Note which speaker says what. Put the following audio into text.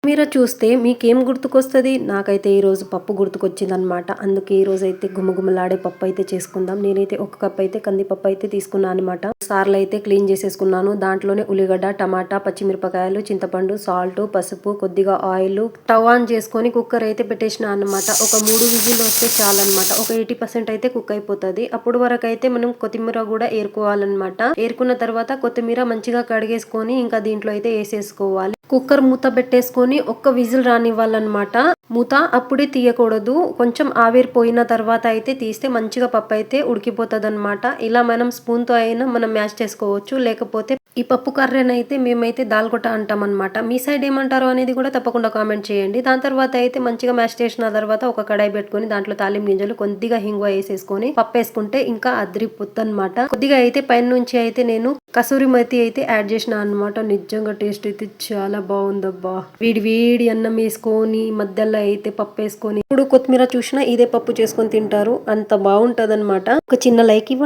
Speaker 1: కొత్తిమీర చూస్తే మీకేం గుర్తుకొస్తుంది? నాకైతే ఈరోజు పప్పు గుర్తుకొచ్చిందనమాట. అందుకే ఈరోజు అయితే గుమగుమలాడే పప్పు అయితే చేసుకుందాం. నేనైతే ఒక కప్ అయితే కందిపప్పు అయితే తీసుకున్నాను అనమాట. సార్లు అయితే క్లీన్ చేసేసుకున్నాను. దాంట్లోనే ఉల్లిగడ్డ, టమాటా, పచ్చిమిరపకాయలు, చింతపండు, సాల్ట్, పసుపు, కొద్దిగా ఆయిల్, స్టవ్ ఆన్ చేసుకొని కుక్కర్ అయితే పెట్టేసిన అనమాట. ఒక 3 విజిల్ వస్తే చాలన్నమాట. ఒక 80% అయితే కుక్ అయిపోతుంది. అప్పుడు వరకు అయితే మనం కొత్తిమీర కూడా ఏరుకోవాలన్నమాట. ఏరుకున్న తర్వాత కొత్తిమీర మంచిగా కడిగేసుకొని ఇంకా దీంట్లో అయితే వేసేసుకోవాలి. కుక్కర్ మూత పెట్టేసుకొని ఒక్క విజిల్ రానివ్వాలన్నమాట. మూత అప్పుడే తీయకూడదు. కొంచెం ఆవిరి పోయిన తర్వాత అయితే తీస్తే మంచిగా పప్పు అయితే ఉడికిపోతుంది అనమాట. ఇలా మనం స్పూన్ తో అయినా మనం మ్యాష్ చేసుకోవచ్చు. లేకపోతే ఈ పప్పు కర్రీనైతే మేమైతే దాల్గొట్ట అంటాం అనమాట. మీ సైడ్ ఏమంటారో అనేది కూడా తప్పకుండా కామెంట్ చేయండి. దాని తర్వాత అయితే మంచిగా మ్యాష్ చేసిన తర్వాత ఒక కడాయి పెట్టుకొని దాంట్లో తాలింపు గింజలు కొద్దిగా హింగువ వేసేసుకొని పప్పు వేసుకుంటే ఇంకా అదిరిపోతుంది అనమాట. కొద్దిగా అయితే పైన నుంచి అయితే నేను కసూరి మెతి అయితే యాడ్ చేసిన అనమాట. నిజంగా టేస్ట్ అయితే చాలా బాగుందబ్బా. వేడి వేడి అన్నం వేసుకొని మధ్యలో అయితే పప్పు వేసుకొని ఇప్పుడు కొత్తిమీర చూసినా ఇదే పప్పు చేసుకొని తింటారు. అంత బాగుంటది అనమాట. ఒక చిన్న లైక్ ఇవ్వండి.